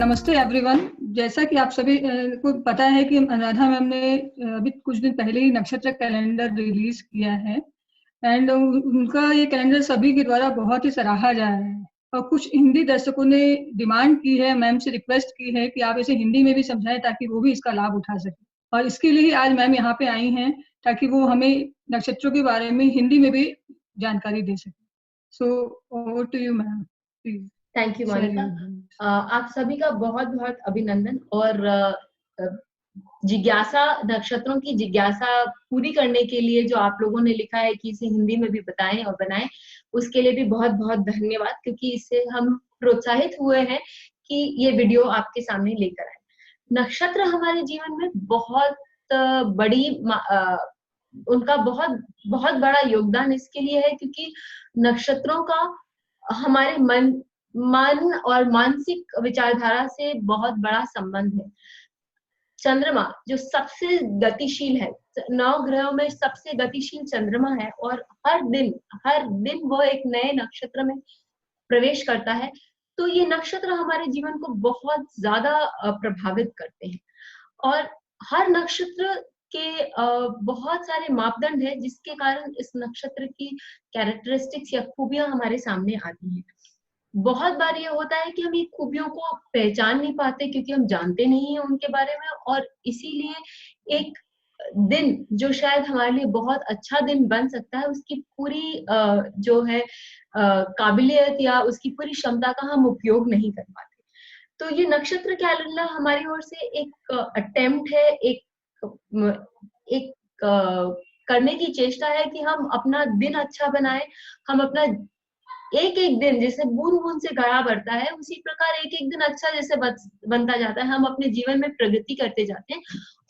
नमस्ते एवरीवन। जैसा कि आप सभी को पता है कि राधा मैम ने अभी कुछ दिन पहले ही नक्षत्र कैलेंडर रिलीज किया है एंड उनका ये कैलेंडर सभी के द्वारा बहुत ही सराहा जा रहा है। और कुछ हिंदी दर्शकों ने डिमांड की है, मैम से रिक्वेस्ट की है कि आप इसे हिंदी में भी समझाएं ताकि वो भी इसका लाभ उठा सके। और इसके लिए ही आज मैम यहाँ पे आई हैं ताकि वो हमें नक्षत्रों के बारे में हिंदी में भी जानकारी दे सके। So over to you ma'am, please. Thank you Monica. आप सभी का बहुत बहुत अभिनंदन। और जिज्ञासा, नक्षत्रों की जिज्ञासा पूरी करने के लिए जो आप लोगों ने लिखा है कि इसे हिंदी में भी बताएं और बनाएं, उसके लिए भी बहुत बहुत धन्यवाद, क्योंकि इससे हम प्रोत्साहित हुए हैं कि ये वीडियो आपके सामने लेकर आए। नक्षत्र हमारे जीवन में बहुत बड़ी उनका बहुत बहुत बड़ा योगदान इसके लिए है क्योंकि नक्षत्रों का हमारे मन और मानसिक विचारधारा से बहुत बड़ा संबंध है। चंद्रमा जो सबसे गतिशील है, 9 ग्रहों में सबसे गतिशील चंद्रमा है, और हर दिन वो एक नए नक्षत्र में प्रवेश करता है। तो ये नक्षत्र हमारे जीवन को बहुत ज्यादा प्रभावित करते हैं। और हर नक्षत्र के बहुत सारे मापदंड है जिसके कारण इस नक्षत्र की कैरेक्टरिस्टिक्स या खूबियां हमारे सामने आती हैं। बहुत बार ये होता है कि हम ये खूबियों को पहचान नहीं पाते क्योंकि हम जानते नहीं हैं उनके बारे में, और इसीलिए एक दिन जो शायद हमारे लिए बहुत अच्छा दिन बन सकता है, उसकी पूरी जो है काबिलियत या उसकी पूरी क्षमता का हम उपयोग नहीं कर पाते। तो ये नक्षत्र कैलेंडर हमारी ओर से एक अटेम्प्ट है, एक करने की चेष्टा है कि हम अपना दिन अच्छा बनाएं। हम अपना एक एक दिन जैसे बूंद बूंद से घड़ा भरता है, उसी प्रकार एक एक दिन अच्छा जैसे बनता जाता है, हम अपने जीवन में प्रगति करते जाते हैं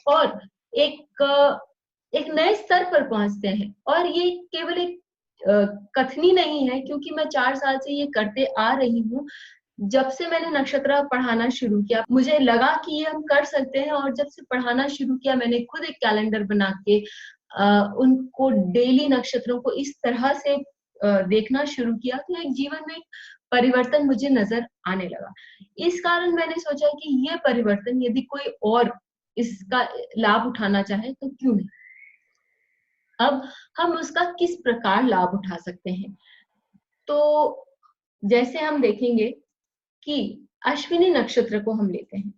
और एक नए स्तर पर पहुंचते हैं। और ये केवल एक कथनी नहीं है, क्योंकि मैं 4 साल से ये करते आ रही हूँ। जब से मैंने नक्षत्र पढ़ाना शुरू किया, मुझे लगा कि ये हम कर सकते हैं, और जब से पढ़ाना शुरू किया मैंने खुद एक कैलेंडर बना के उनको डेली नक्षत्रों को इस तरह से देखना शुरू किया, तो एक जीवन में परिवर्तन मुझे नजर आने लगा। इस कारण मैंने सोचा कि ये परिवर्तन यदि कोई और इसका लाभ उठाना चाहे तो क्यों नहीं। अब हम उसका किस प्रकार लाभ उठा सकते हैं, तो जैसे हम देखेंगे कि अश्विनी नक्षत्र को हम लेते हैं।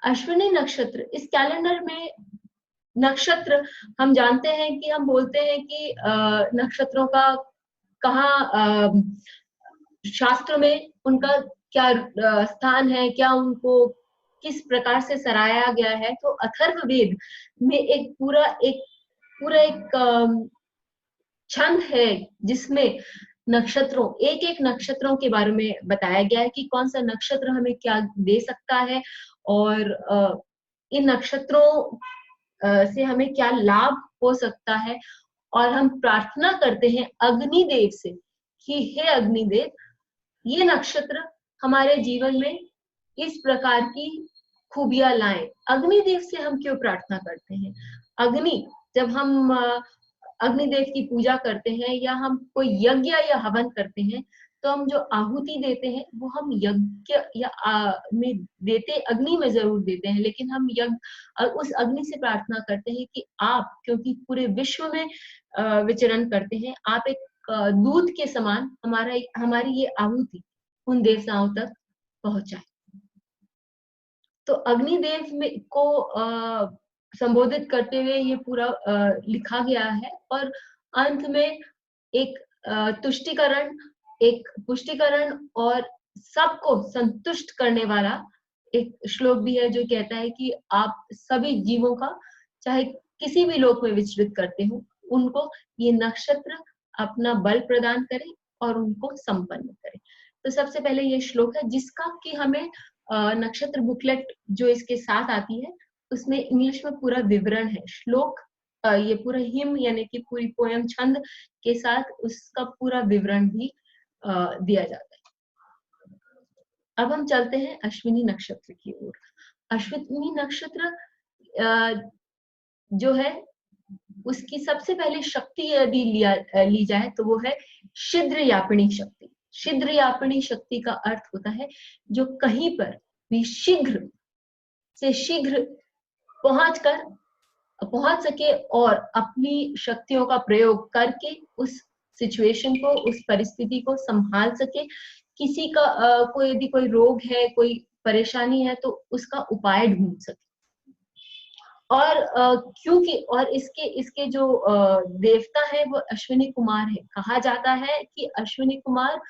अश्विनी नक्षत्र इस कैलेंडर में नक्षत्र हम जानते हैं कि हम बोलते हैं कि नक्षत्रों का कहाँ शास्त्र में उनका क्या स्थान है, क्या उनको किस प्रकार से सराहा गया है। तो अथर्ववेद में एक पूरा एक छंद है जिसमें नक्षत्रों, एक एक नक्षत्रों के बारे में बताया गया है कि कौन सा नक्षत्र हमें क्या दे सकता है, और इन नक्षत्रों से हमें क्या लाभ हो सकता है। और हम प्रार्थना करते हैं अग्निदेव से कि हे अग्निदेव, ये नक्षत्र हमारे जीवन में इस प्रकार की खूबियां लाएं। अग्निदेव से हम क्यों प्रार्थना करते हैं? अग्नि, जब हम अग्निदेव की पूजा करते हैं या हम कोई यज्ञ या हवन करते हैं, तो हम जो आहुति देते हैं वो हम यज्ञ या में देते, अग्नि में जरूर देते हैं, लेकिन हम उस अग्नि से प्रार्थना करते हैं कि आप, क्योंकि पूरे विश्व में विचरण करते हैं, आप एक दूत के समान हमारी ये आहुति उन देवताओं तक पहुंचाए। तो अग्निदेव में को संबोधित करते हुए ये पूरा लिखा गया है। और अंत में एक तुष्टिकरण, एक पुष्टिकरण और सबको संतुष्ट करने वाला एक श्लोक भी है, जो कहता है कि आप सभी जीवों का, चाहे किसी भी लोक में विचरित करते हो, उनको ये नक्षत्र अपना बल प्रदान करे और उनको संपन्न करे। तो सबसे पहले ये श्लोक है जिसका कि हमें नक्षत्र बुकलेट जो इसके साथ आती है उसमें इंग्लिश में पूरा विवरण है। श्लोक ये पूरा हिम यानी कि पूरी पोयम छंद के साथ उसका पूरा विवरण भी दिया जाता है। अब हम चलते हैं अश्विनी नक्षत्र की ओर। अश्विनी नक्षत्र जो है उसकी सबसे पहले शक्ति यदि ली जाए तो वो है शीघ्र यापिणी शक्ति। शीघ्र यापिणी शक्ति का अर्थ होता है जो कहीं पर भी शीघ्र से शीघ्र पहुंच सके और अपनी शक्तियों का प्रयोग करके उस सिचुएशन को, उस परिस्थिति को संभाल सके। किसी का कोई यदि कोई रोग है, कोई परेशानी है, तो उसका उपाय ढूंढ सके। और क्योंकि और इसके इसके जो देवता है वो अश्विनी कुमार है। कहा जाता है कि अश्विनी कुमार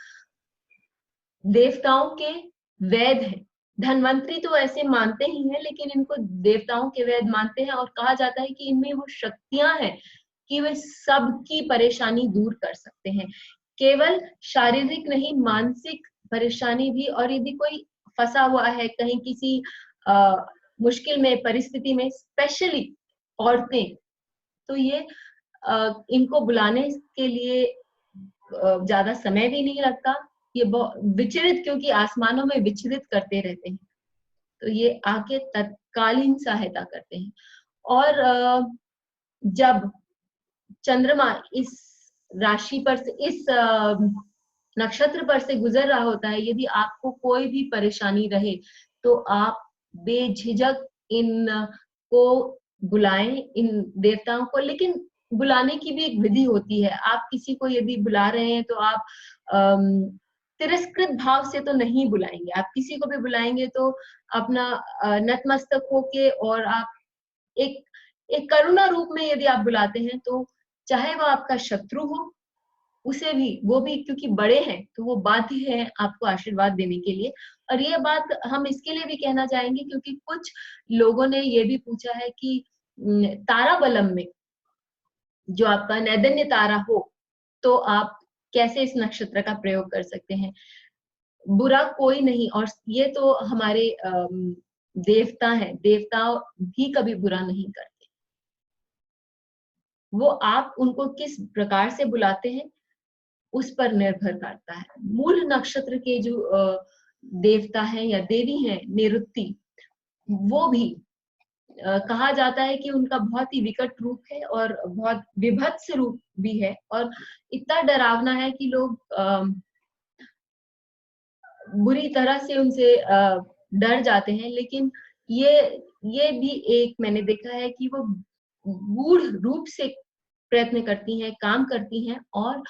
देवताओं के वेद है। धन्वंतरी तो ऐसे मानते ही हैं, लेकिन इनको देवताओं के वेद मानते हैं और कहा जाता है कि इनमें वो शक्तियां हैं कि वे सबकी परेशानी दूर कर सकते हैं। केवल शारीरिक नहीं, मानसिक परेशानी भी। और यदि कोई फंसा हुआ है कहीं किसी मुश्किल में, परिस्थिति में, स्पेशली औरतें, तो ये इनको बुलाने के लिए ज्यादा समय भी नहीं लगता। ये विचलित, क्योंकि आसमानों में विचलित करते रहते हैं, तो ये आके तत्कालीन सहायता करते हैं। और जब चंद्रमा इस राशि पर से, इस नक्षत्र पर से गुजर रहा होता है, यदि आपको कोई भी परेशानी रहे तो आप बेझिझक इन को बुलाएं, इन देवताओं को। लेकिन बुलाने की भी एक विधि होती है। आप किसी को यदि बुला रहे हैं तो आप तिरस्कृत भाव से तो नहीं बुलाएंगे। आप किसी को भी बुलाएंगे तो अपना नतमस्तक होके, और आप एक एक करुणा रूप में यदि आप बुलाते हैं, तो चाहे वो आपका शत्रु हो, उसे भी, वो भी क्योंकि बड़े हैं तो वो बाध्य है आपको आशीर्वाद देने के लिए। और ये बात हम इसके लिए भी कहना चाहेंगे क्योंकि कुछ लोगों ने ये भी पूछा है कि तारा बलम में जो आपका नैदन्य तारा हो, तो आप कैसे इस नक्षत्र का प्रयोग कर सकते हैं। बुरा कोई नहीं, और ये तो हमारे देवता हैं, देवता भी कभी बुरा नहीं करते। वो आप उनको किस प्रकार से बुलाते हैं उस पर निर्भर करता है। मूल नक्षत्र के जो देवता हैं या देवी हैं, निरुक्ति, वो भी कहा जाता है कि उनका बहुत ही विकट रूप है और बहुत विभत्स रूप भी है, और इतना डरावना है कि लोग बुरी तरह से उनसे डर जाते हैं। लेकिन ये भी एक मैंने देखा है कि वो गूढ़ रूप से प्रयत्न करती हैं, काम करती हैं, और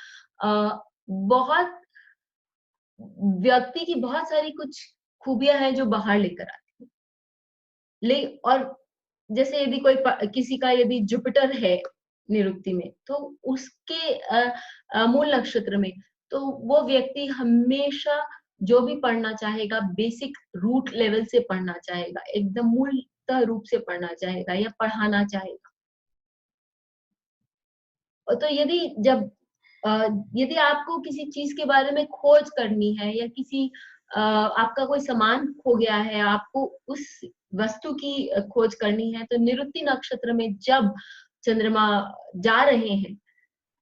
बहुत व्यक्ति की बहुत सारी कुछ खूबियां हैं जो बाहर लेकर आती है। और जैसे यदि कोई किसी का यदि जुपिटर है निरुक्ति में, तो उसके मूल नक्षत्र में, तो वो व्यक्ति हमेशा जो भी पढ़ना चाहेगा बेसिक रूट लेवल से पढ़ना चाहेगा, एकदम मूलतः रूप से पढ़ना चाहेगा या पढ़ाना चाहेगा। तो यदि आपको किसी चीज के बारे में खोज करनी है, या किसी आपका कोई सामान खो गया है, आपको उस वस्तु की खोज करनी है, तो निरुक्ति नक्षत्र में जब चंद्रमा जा रहे हैं,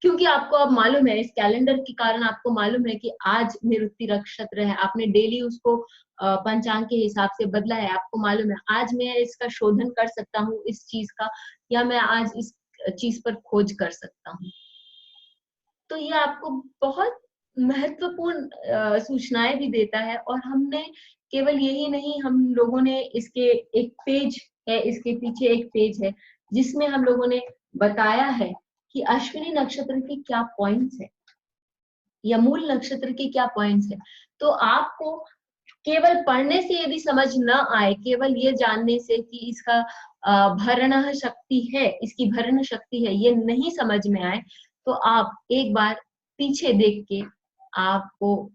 क्योंकि आपको अब मालूम है, इस कैलेंडर के कारण आपको मालूम है कि आज निरुक्ति नक्षत्र है, आपने डेली उसको पंचांग के हिसाब से बदला है, आपको मालूम है आज मैं इसका शोधन कर सकता हूँ इस चीज का, या मैं आज इस चीज पर खोज कर सकता हूँ। तो ये आपको बहुत महत्वपूर्ण सूचनाएं भी देता है। और हमने केवल यही नहीं, हम लोगों ने इसके एक पेज है, इसके पीछे एक पेज है जिसमें हम लोगों ने बताया है कि अश्विनी नक्षत्र के क्या पॉइंट्स है या मूल नक्षत्र के क्या पॉइंट्स है। तो आपको केवल पढ़ने से यदि समझ न आए, केवल ये जानने से कि इसका भरण शक्ति है, इसकी भरण शक्ति है, ये नहीं समझ में आए, तो आप एक बार पीछे देख के आपको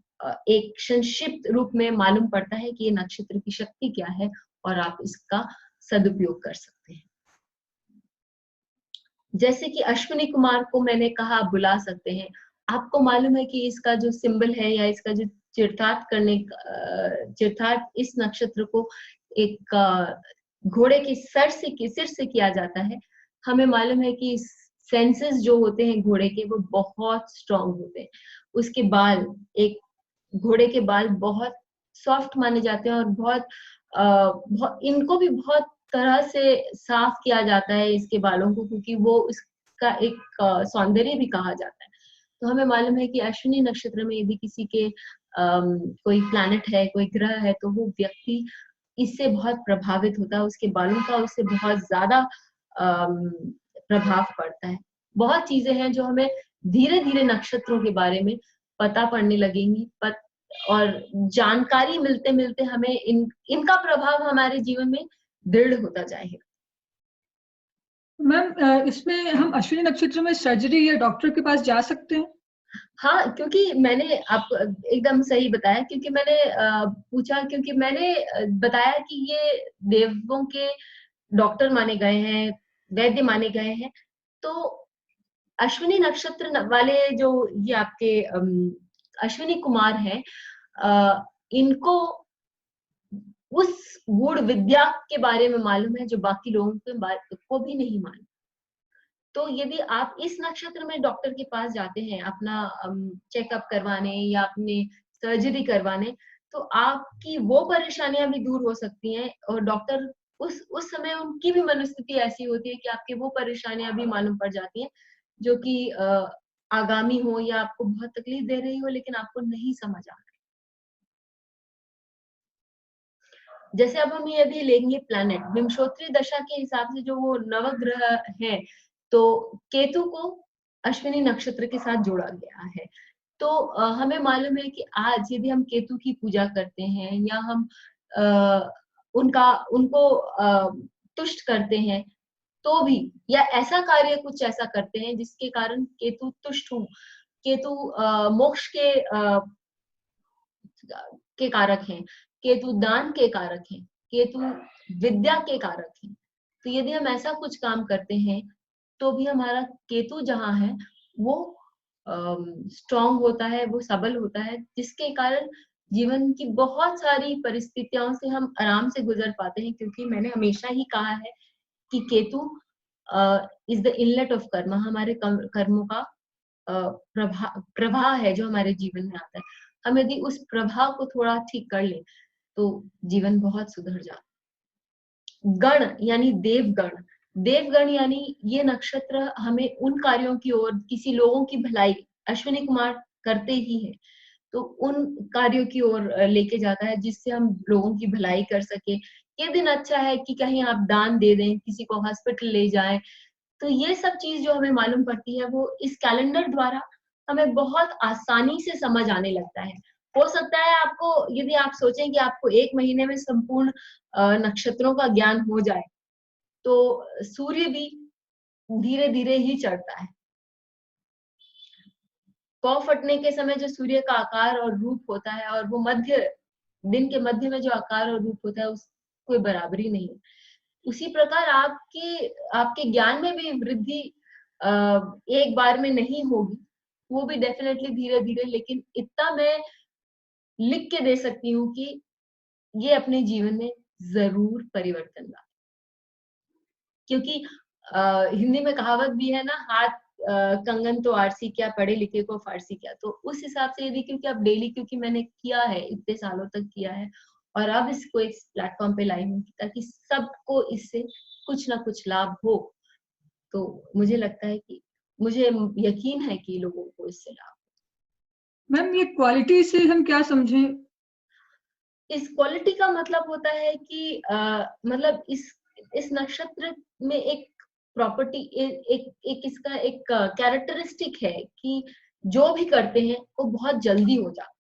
एक संक्षिप्त रूप में मालूम पड़ता है कि ये नक्षत्र की शक्ति क्या है, और आप इसका सदुपयोग कर सकते हैं। जैसे कि अश्विनी कुमार को मैंने कहा आप बुला सकते हैं। आपको मालूम है कि इसका जो सिंबल है या इसका जो चिरतार्थ इस नक्षत्र को एक घोड़े के सिर से किया जाता है। हमें मालूम है कि सेंसेस जो होते हैं घोड़े के, वो बहुत स्ट्रांग होते हैं। उसके बाल, एक घोड़े के बाल बहुत सॉफ्ट माने जाते हैं, और बहुत इनको भी बहुत तरह से साफ किया जाता है इसके बालों को, क्योंकि वो इसका एक सौंदर्य भी कहा जाता है। तो हमें मालूम है कि अश्विनी नक्षत्र में यदि किसी के कोई प्लैनेट है, कोई ग्रह है, तो वो व्यक्ति इससे बहुत प्रभावित होता है, उसके बालों का उससे बहुत ज्यादा प्रभाव पड़ता है। बहुत चीजें हैं जो हमें धीरे धीरे नक्षत्रों के बारे में पता पड़ने लगेंगी, और जानकारी मिलते मिलते हमें इनका प्रभाव हमारे जीवन में दृढ़ होता जाएगा। मैम, इसमें हम अश्विनी नक्षत्र में सर्जरी या डॉक्टर के पास जा सकते हैं? हाँ, क्योंकि मैंने आपको एकदम सही बताया, क्योंकि मैंने पूछा, क्योंकि मैंने बताया कि ये देवों के डॉक्टर माने गए हैं, वैद्य माने गए हैं। तो अश्विनी नक्षत्र वाले जो ये आपके अश्विनी कुमार हैं, इनको उस गूढ़ विद्या के बारे में मालूम है जो बाकी लोगों को भी नहीं मालूम। तो यदि आप इस नक्षत्र में डॉक्टर के पास जाते हैं अपना चेकअप करवाने या अपने सर्जरी करवाने, तो आपकी वो परेशानियां भी दूर हो सकती हैं, और डॉक्टर उस समय उनकी भी मनोस्थिति ऐसी होती है कि आपकी वो परेशानियां भी मालूम पड़ जाती हैं जो कि आगामी हो या आपको बहुत तकलीफ दे रही हो, लेकिन आपको नहीं समझ आ रही। जैसे अब हम यदि लेंगे प्लैनेट विमशोत्तरी दशा के हिसाब से जो वो नवग्रह है, तो केतु को अश्विनी नक्षत्र के साथ जोड़ा गया है। तो हमें मालूम है कि आज यदि हम केतु की पूजा करते हैं या हम उनको तुष्ट करते हैं, तो भी, या ऐसा कार्य कुछ ऐसा करते हैं जिसके कारण केतु तुष्ट हो, केतु मोक्ष के कारक हैं, केतु दान के कारक हैं, केतु विद्या के कारक हैं। तो यदि हम ऐसा कुछ काम करते हैं तो भी हमारा केतु जहां है वो स्ट्रांग होता है, वो सबल होता है, जिसके कारण जीवन की बहुत सारी परिस्थितियों से हम आराम से गुजर पाते हैं। क्योंकि मैंने हमेशा ही कहा है कि Ketu is the inlet of कर्म, हमारे कर्मों का प्रवाह है जो हमारे जीवन में आता है। हम यदि उस प्रभाव को थोड़ा ठीक कर लें तो जीवन बहुत सुधर जाता है। गण यानी देवगण, देवगण यानी ये नक्षत्र हमें उन कार्यों की ओर, किसी लोगों की भलाई अश्विनी कुमार करते ही है, तो उन कार्यों की ओर लेके जाता है जिससे हम लोगों की भलाई कर सके। ये दिन अच्छा है कि कहीं आप दान दे दें, किसी को हॉस्पिटल ले जाएं, तो ये सब चीज जो हमें मालूम पड़ती है वो इस कैलेंडर द्वारा हमें बहुत आसानी से समझ आने लगता है। हो सकता है आपको, यदि आप सोचें कि आपको 1 महीने में संपूर्ण नक्षत्रों का ज्ञान हो जाए, तो सूर्य भी धीरे धीरे ही चढ़ता है। पौ फटने के समय जो सूर्य का आकार और रूप होता है, और वो दिन के मध्य में जो आकार और रूप होता है, उस कोई बराबरी नहीं है। उसी प्रकार आपके ज्ञान में भी वृद्धि एक बार में नहीं होगी, वो भी डेफिनेटली धीरे धीरे, लेकिन इतना मैं लिख के दे सकती हूँ कि ये अपने जीवन में जरूर परिवर्तन ला। क्योंकि हिंदी में कहावत भी है ना, हाथ कंगन तो आरसी क्या, पढ़े लिखे को फारसी क्या। तो उस हिसाब से यदि, क्योंकि अब डेली, क्योंकि मैंने किया है, इतने सालों तक किया है, और अब इसको एक प्लेटफॉर्म पे लाई हूँ ताकि सबको इससे कुछ ना कुछ लाभ हो, तो मुझे लगता है कि, मुझे यकीन है कि लोगों को इससे लाभ। मैम, ये क्वालिटी से हम क्या समझें? इस क्वालिटी का मतलब होता है कि मतलब इस नक्षत्र में एक प्रॉपर्टी, एक इसका एक कैरेक्टरिस्टिक है कि जो भी करते हैं वो बहुत जल्दी हो जाता।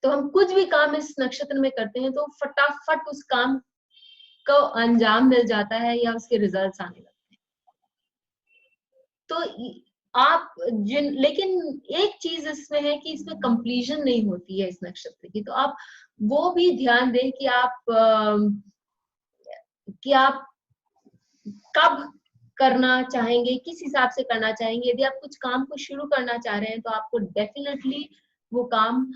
तो हम कुछ भी काम इस नक्षत्र में करते हैं तो फटाफट उस काम को अंजाम मिल जाता है या उसके रिजल्ट्स आने लगते हैं। तो आप लेकिन एक चीज इसमें है कि इसमें कंप्लीशन नहीं होती है इस नक्षत्र की, तो आप वो भी ध्यान दें कि आप कब करना चाहेंगे, किस हिसाब से करना चाहेंगे। यदि आप कुछ काम को शुरू करना चाह रहे हैं तो आपको डेफिनेटली वो काम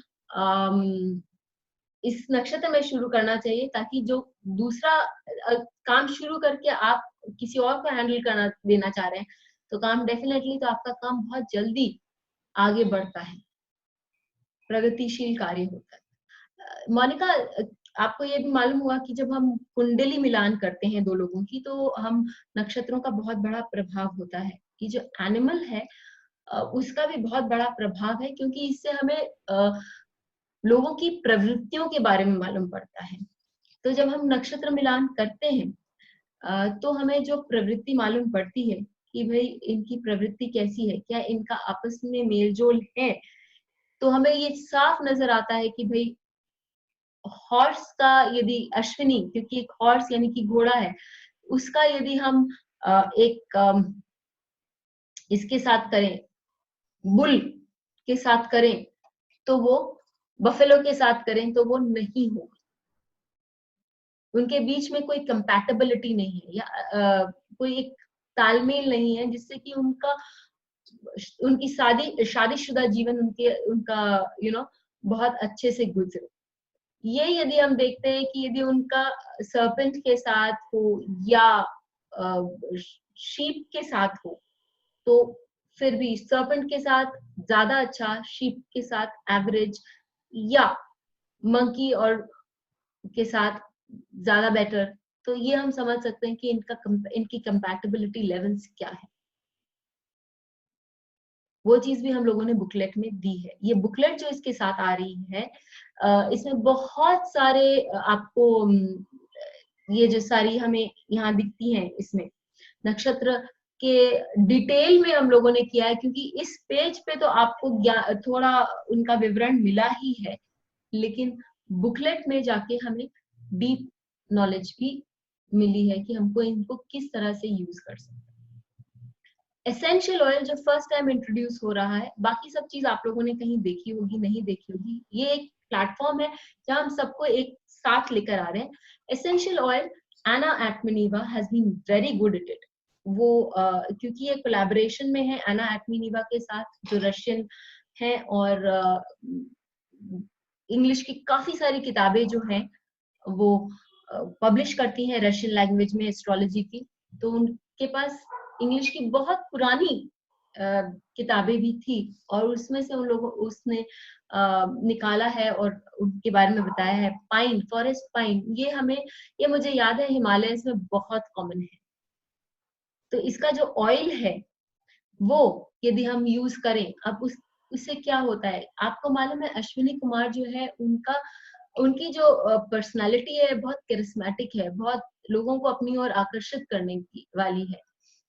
इस नक्षत्र में शुरू करना चाहिए, ताकि जो दूसरा काम शुरू करके आप किसी और को हैंडल करना देना चाह रहे हैं, तो काम डेफिनेटली, तो आपका काम बहुत जल्दी आगे बढ़ता है, प्रगतिशील कार्य होता है। मोनिका, आपको ये भी मालूम हुआ कि जब हम कुंडली मिलान करते हैं दो लोगों की, तो हम नक्षत्रों का बहुत बड़ा प्रभाव होता है। कि जो एनिमल है उसका भी बहुत बड़ा प्रभाव है, क्योंकि इससे हमें लोगों की प्रवृत्तियों के बारे में मालूम पड़ता है। तो जब हम नक्षत्र मिलान करते हैं तो हमें जो प्रवृत्ति मालूम पड़ती है कि भाई इनकी प्रवृत्ति कैसी है, क्या इनका आपस में मेलजोल है, तो हमें ये साफ नजर आता है कि भाई हॉर्स का यदि अश्विनी, क्योंकि एक हॉर्स यानी कि घोड़ा है, उसका यदि हम एक इसके साथ करें, बुल के साथ करें, तो वो बफेलो के साथ करें तो वो नहीं होगा। उनके बीच में कोई कंपैटिबिलिटी नहीं है, या कोई एक तालमेल नहीं है जिससे कि उनकी शादीशुदा जीवन उनका बहुत अच्छे से गुजरे। ये यदि हम देखते हैं कि यदि उनका सर्पेंट के साथ हो या शीप के साथ हो, तो फिर भी सर्पेंट के साथ ज्यादा अच्छा, शीप के साथ एवरेज, या मंकी और के साथ ज्यादा बेटर। तो ये हम समझ सकते हैं कि इनकी कंपैटिबिलिटी लेवल्स क्या है। वो चीज भी हम लोगों ने बुकलेट में दी है। ये बुकलेट जो इसके साथ आ रही है, इसमें बहुत सारे आपको ये जो सारी हमें यहाँ दिखती हैं, इसमें नक्षत्र के डिटेल में हम लोगों ने किया है, क्योंकि इस पेज पे तो आपको थोड़ा उनका विवरण मिला ही है, लेकिन बुकलेट में जाके हमें डीप नॉलेज भी मिली है कि हमको इनको किस तरह से यूज कर सकते हैं। एसेंशियल ऑयल जो फर्स्ट टाइम इंट्रोड्यूस हो रहा है, बाकी सब चीज आप लोगों ने कहीं देखी होगी, नहीं देखी होगी, ये एक प्लेटफॉर्म है जहां हम सबको एक साथ लेकर आ रहे हैं। एसेंशियल ऑयल, एना एटमिनीवा has been very good at it. वो क्योंकि ये कोलैबोरेशन में है एना एटमिनीवा के साथ, जो रशियन है, और इंग्लिश की काफी सारी किताबें जो हैं वो पब्लिश करती हैं रशियन लैंग्वेज में एस्ट्रोलॉजी की। तो उनके पास इंग्लिश की बहुत पुरानी किताबें भी थी, और उसमें से उसने निकाला है और उनके बारे में बताया है। पाइन, फॉरेस्ट पाइन, ये मुझे याद है हिमालय में बहुत कॉमन है। तो इसका जो ऑयल है वो यदि हम यूज करें, अब उससे क्या होता है आपको मालूम है? अश्विनी कुमार जो है, उनकी जो पर्सनालिटी है बहुत करिस्मेटिक है, बहुत लोगों को अपनी ओर आकर्षित करने की वाली है,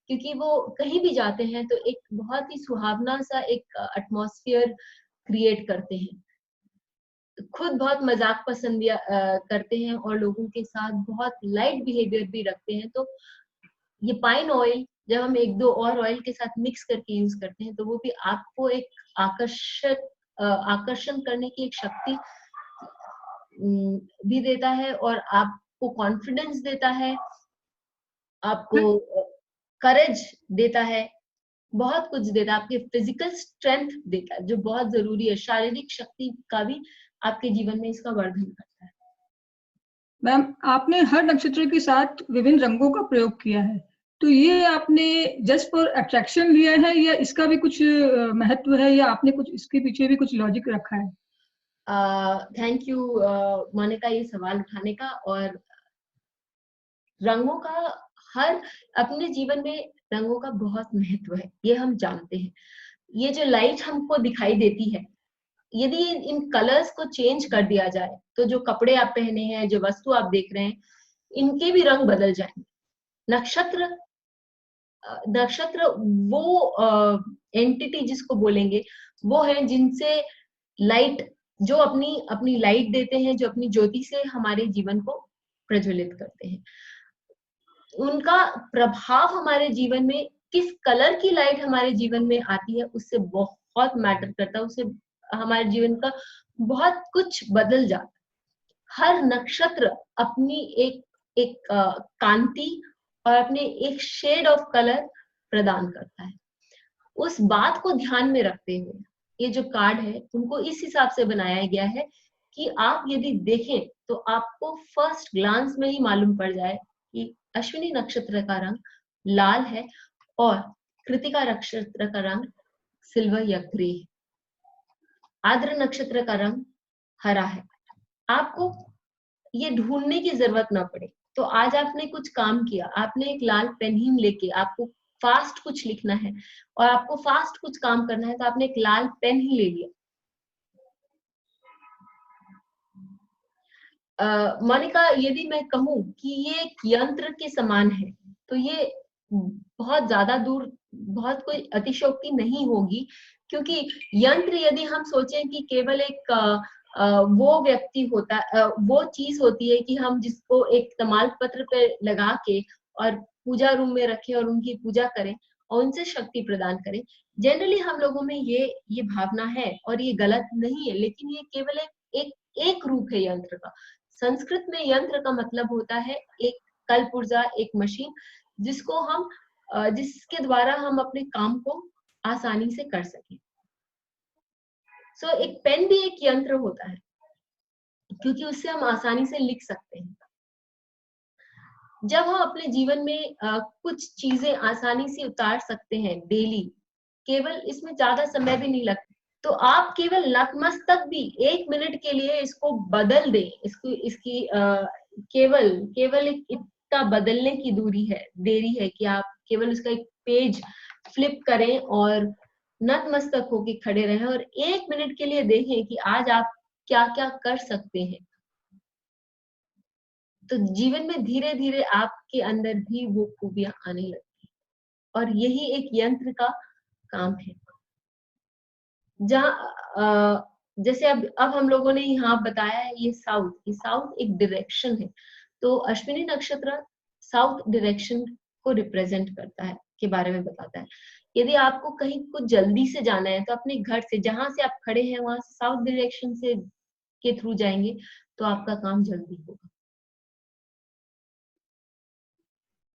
क्योंकि वो कहीं भी जाते हैं तो एक बहुत ही सुहावना सा एक एटमॉस्फेयर क्रिएट करते हैं। खुद बहुत मजाक पसंद करते हैं और लोगों के साथ बहुत लाइट बिहेवियर भी रखते हैं। तो ये पाइन ऑयल जब हम एक दो और ऑयल के साथ मिक्स करके यूज करते हैं, तो वो भी आपको एक आकर्षण करने की एक शक्ति भी देता है, और आपको कॉन्फिडेंस देता है, आपको करेज देता है, बहुत कुछ देता है, आपके फिजिकल स्ट्रेंथ देता है, जो बहुत जरूरी है। शारीरिक शक्ति का भी आपके जीवन में इसका वर्धन करता है। मैम, आपने हर नक्षत्र के साथ विभिन्न रंगों का प्रयोग किया है, तो ये आपने जस्ट फॉर अट्रैक्शन लिया है या इसका भी कुछ महत्व है, या आपने कुछ इसके पीछे भी कुछ लॉजिक रखा है? थैंक यू मोनिका ये सवाल उठाने का। और रंगों का हर अपने जीवन में रंगों का बहुत महत्व है, ये हम जानते हैं। ये जो लाइट हमको दिखाई देती है, यदि इन कलर्स को चेंज कर दिया जाए, तो जो कपड़े आप पहने हैं, जो वस्तु आप देख रहे हैं, इनके भी रंग बदल जाएंगे। नक्षत्र वो एंटिटी जिसको बोलेंगे, वो है जिनसे लाइट, जो अपनी अपनी लाइट देते हैं, जो अपनी ज्योति से हमारे जीवन को प्रज्वलित करते हैं। उनका प्रभाव हमारे जीवन में, किस कलर की लाइट हमारे जीवन में आती है, उससे बहुत मैटर करता है, उससे हमारे जीवन का बहुत कुछ बदल जाता है। हर नक्षत्र अपनी एक कांति और अपने एक शेड ऑफ कलर प्रदान करता है। उस बात को ध्यान में रखते हुए ये जो कार्ड है, उनको इस हिसाब से बनाया गया है कि आप यदि देखें तो आपको फर्स्ट ग्लांस में ही मालूम पड़ जाए कि अश्विनी नक्षत्र का रंग लाल है और कृतिका नक्षत्र का रंग सिल्वर या ग्रे है। आद्र नक्षत्र का रंग हरा है। आपको ये ढूंढने की जरूरत ना पड़े। तो आज आपने कुछ काम किया, आपने एक लाल पेन ही लेके, आपको फास्ट कुछ लिखना है और आपको फास्ट कुछ काम करना है, तो आपने एक लाल पेन ही ले लिया। मोनिका, यदि मैं कहूँ कि ये एक यंत्र के समान है, तो ये बहुत ज्यादा दूर, बहुत कोई अतिशयोक्ति नहीं होगी, क्योंकि यंत्र यदि हम सोचें कि केवल एक वो व्यक्ति होता, वो चीज होती है कि हम जिसको एक तमाल पत्र पे लगा के और पूजा रूम में रखें और उनकी पूजा करें और उनसे शक्ति प्रदान करें। जनरली हम लोगों में ये भावना है और ये गलत नहीं है, लेकिन ये केवल एक रूप है यंत्र का। संस्कृत में यंत्र का मतलब होता है एक कलपुर्जा, एक मशीन, जिसको हम जिसके द्वारा हम अपने काम को आसानी से कर सकें। सो एक पेन भी एक यंत्र होता है, क्योंकि उससे हम आसानी से लिख सकते हैं। जब हम अपने जीवन में कुछ चीजें आसानी से उतार सकते हैं डेली, केवल इसमें ज्यादा समय भी नहीं लगता, तो आप केवल नतमस्तक भी 1 मिनट के लिए इसको बदल दें, इसकी केवल इतना बदलने की देरी है कि आप केवल उसका एक पेज फ्लिप करें और नतमस्तक होके खड़े रहें और 1 मिनट के लिए देखें कि आज आप क्या क्या कर सकते हैं। तो जीवन में धीरे धीरे आपके अंदर भी वो खूबियां आने लगती हैं, और यही एक यंत्र का काम है। जहाँ जैसे अब हम लोगों ने यहाँ बताया है, ये साउथ एक डायरेक्शन है, तो अश्विनी नक्षत्र साउथ डायरेक्शन को रिप्रेजेंट करता है, के बारे में बताता है। यदि आपको कहीं कुछ जल्दी से जाना है, तो अपने घर से, जहां से आप खड़े हैं वहां से साउथ डायरेक्शन से के थ्रू जाएंगे तो आपका काम जल्दी होगा।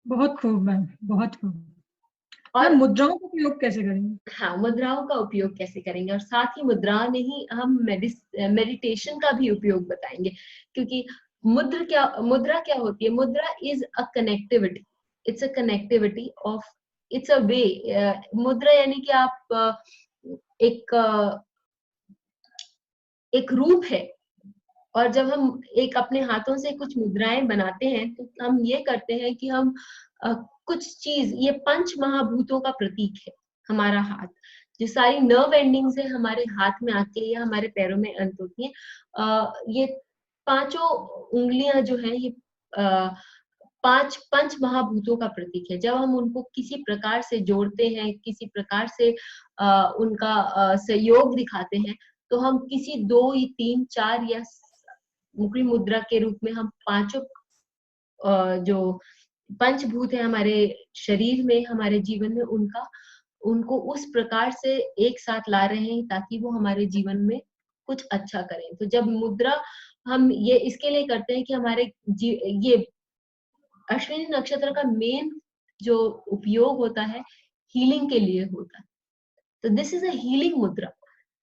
बहुत खूब मैम, बहुत खूब। और मुद्राओं का प्रयोग कैसे करेंगे? हाँ, मुद्राओं का उपयोग कैसे करेंगे, और साथ ही मुद्रा नहीं, हम मेडिटेशन का भी उपयोग बताएंगे, क्योंकि मुद्रा क्या होती है? Mudra is a connectivity, it's a connectivity of, it's a way. मुद्रा यानी कि आप एक रूप है, और जब हम एक अपने हाथों से कुछ मुद्राएं बनाते हैं, तो हम ये करते हैं कि हम कुछ चीज, ये पंच महाभूतों का प्रतीक है हमारा हाथ, जो सारी नर्व एंडिंग्स है हमारे हाथ में आके या हमारे पैरों में अंत होती है। ये पांचों उंगलियां जो है, ये पांच पंच महाभूतों का प्रतीक है। जब हम उनको किसी प्रकार से जोड़ते हैं, किसी प्रकार से उनका सहयोग दिखाते हैं, तो हम किसी 2 या 3 4 या मुक्री मुद्रा के रूप में हम पांचों जो पंचभूत है हमारे शरीर में, हमारे जीवन में, उनको उस प्रकार से एक साथ ला रहे हैं ताकि वो हमारे जीवन में कुछ अच्छा करें। तो जब मुद्रा हम ये इसके लिए करते हैं कि हमारे ये अश्विनी नक्षत्र का मेन जो उपयोग होता है, हीलिंग के लिए होता है। तो दिस इज अ हीलिंग मुद्रा,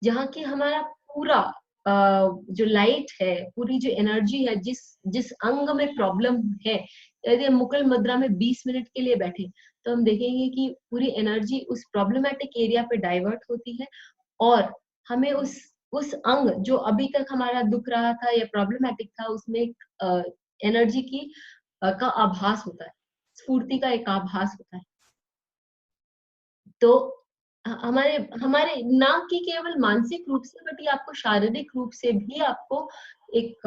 जहाँ की हमारा पूरा जो लाइट है, पूरी जो एनर्जी है, जिस अंग में प्रॉब्लम है, यदि हम मुकुल मुद्रा में 20 मिनट के लिए बैठे, तो हम देखेंगे कि पूरी एनर्जी उस प्रॉब्लमेटिक एरिया पे डाइवर्ट होती है, और हमें उस अंग जो अभी तक हमारा दुख रहा था या प्रॉब्लमेटिक था, उसमें एक एनर्जी की का आभास होता है, स्फूर्ति का एक आभास होता है। तो हमारे हमारे ना कि केवल मानसिक रूप से, बट ये आपको शारीरिक रूप से भी आपको एक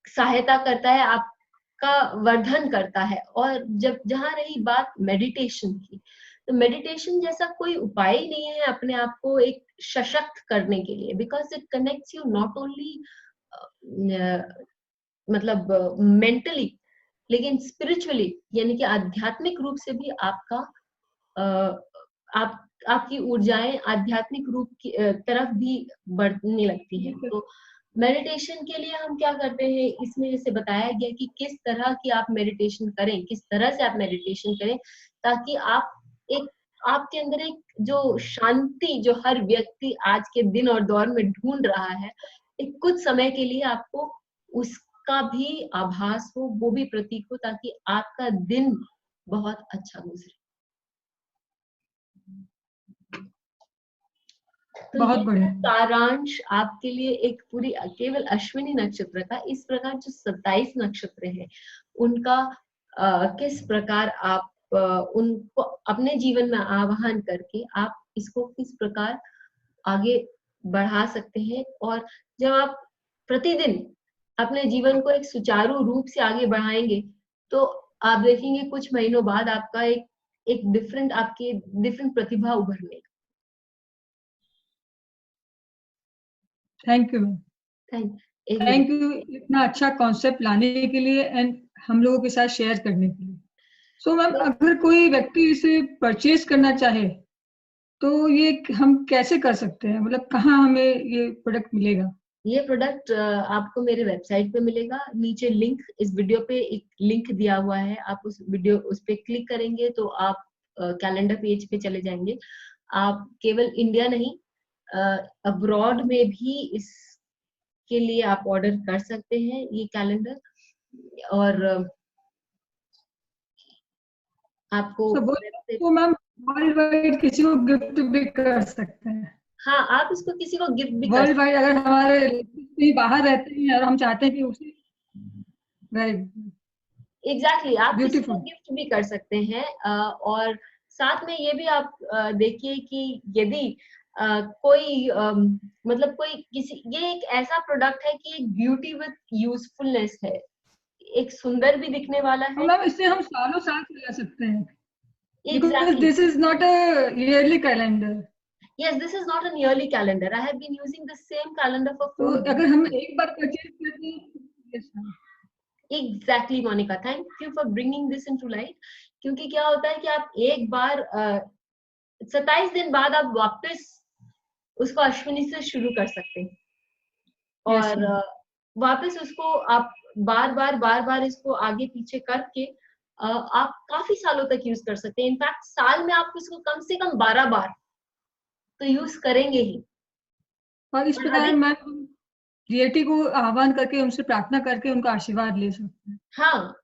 सहायता करता है, आपका वर्धन करता है। और जहां रही बात मेडिटेशन की, तो मेडिटेशन जैसा कोई उपाय ही नहीं है अपने आप को एक सशक्त करने के लिए, because it connects you not only मतलब मेंटली, लेकिन स्पिरिचुअली, यानी कि आध्यात्मिक रूप से भी आपका आपकी ऊर्जाएं आध्यात्मिक रूप की तरफ भी बढ़ने लगती हैं। तो मेडिटेशन के लिए हम क्या करते हैं, इसमें जैसे बताया गया कि किस तरह की आप मेडिटेशन करें, किस तरह से आप मेडिटेशन करें, ताकि आपके अंदर एक जो शांति, जो हर व्यक्ति आज के दिन और दौर में ढूंढ रहा है, एक कुछ समय के लिए आपको उसका भी आभास हो, वो भी प्रतीक हो, ताकि आपका दिन बहुत अच्छा गुजरे। तो बहुत ये बढ़िया। सारांश आपके लिए एक पूरी केवल अश्विनी नक्षत्र का, इस प्रकार जो 27 नक्षत्र हैं उनका किस प्रकार आप उनको अपने जीवन में आवाहन करके आप इसको किस प्रकार आगे बढ़ा सकते हैं। और जब आप प्रतिदिन अपने जीवन को एक सुचारू रूप से आगे बढ़ाएंगे, तो आप देखेंगे कुछ महीनों बाद आपका एक डिफरेंट प्रतिभा उभरने। थैंक यू मैम, एक थैंक मिनट। यू इतना अच्छा कॉन्सेप्ट लाने के लिए एंड हम लोगों के साथ शेयर करने के लिए। सो मैम, अगर कोई व्यक्ति इसे परचेज करना चाहे तो ये हम कैसे कर सकते हैं, मतलब कहाँ हमें ये प्रोडक्ट मिलेगा? ये प्रोडक्ट आपको मेरे वेबसाइट पे मिलेगा। नीचे लिंक, इस वीडियो पे एक लिंक दिया हुआ है, आप उस पे क्लिक करेंगे तो आप कैलेंडर पेज पे चले जाएंगे। आप केवल इंडिया नहीं, अब्रॉड में भी इसके लिए आप ऑर्डर कर सकते हैं ये कैलेंडर। और आपको तो मैम वर्ल्ड वाइड किसी को गिफ्ट भी कर सकते हैं? हाँ, आप इसको किसी को गिफ्ट भी कर वर्ल्ड वाइड अगर हमारे कहीं बाहर रहते हैं और हम चाहते हैं कि उसे, वेरी एग्जैक्टली आप किसी को ब्यूटीफुल। गिफ्ट भी कर सकते हैं। और साथ में ये भी आप देखिए कि यदि कोई मतलब कोई किसी, ये एक ऐसा प्रोडक्ट है कि एक ब्यूटी विद यूजफुलनेस है, एक सुंदर भी दिखने वाला और है। मैम इससे हम सालों साल चला सकते हैं, because exactly, this is not a yearly calendar. Yes, this is not an yearly calendar. I have been using the same calendar for तो 4 अगर years। हम एक बार परचेज करते हैं, yes, ma'am. Exactly Monica, thank you for bringing this into light. क्योंकि क्या होता है कि आप एक बार 27 दिन बाद आप वापस उसको अश्विनी से शुरू कर सकते हैं। Yes, और ma'am. वापस उसको आप बार बार इसको आगे पीछे करके आप काफी सालों तक यूज कर सकते हैं। इनफैक्ट साल में आप इसको कम से कम 12 बार तो यूज करेंगे ही। और इस और प्रकार अधिक, मैम हम डिएटी को आह्वान करके उनसे प्रार्थना करके उनका आशीर्वाद ले सकते हैं। हाँ,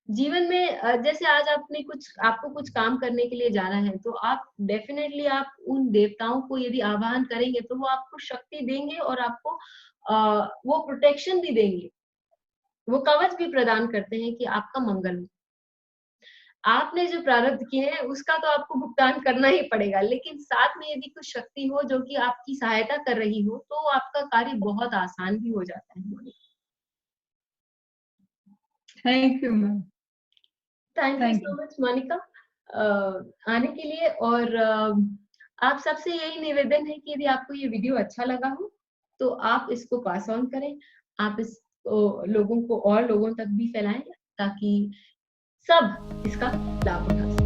जीवन में जैसे आज आपको कुछ काम करने के लिए जाना है, तो आप डेफिनेटली आप उन देवताओं को यदि आह्वान करेंगे तो वो आपको शक्ति देंगे और आपको वो प्रोटेक्शन भी देंगे, वो कवच भी प्रदान करते हैं कि आपका मंगल हो। आपने जो प्रारब्ध किए हैं उसका तो आपको भुगतान करना ही पड़ेगा, लेकिन साथ में यदि कुछ शक्ति हो जो कि आपकी सहायता कर रही हो, तो आपका कार्य बहुत आसान भी हो जाता है। Thank you ma'am, thank you thank so you. Much Monica आने के लिए। और आप सबसे यही निवेदन है कि यदि आपको ये वीडियो अच्छा लगा हो तो आप इसको पास ऑन करें, आप इसको लोगों तक भी फैलाएं ताकि सब इसका लाभ उठा सकें।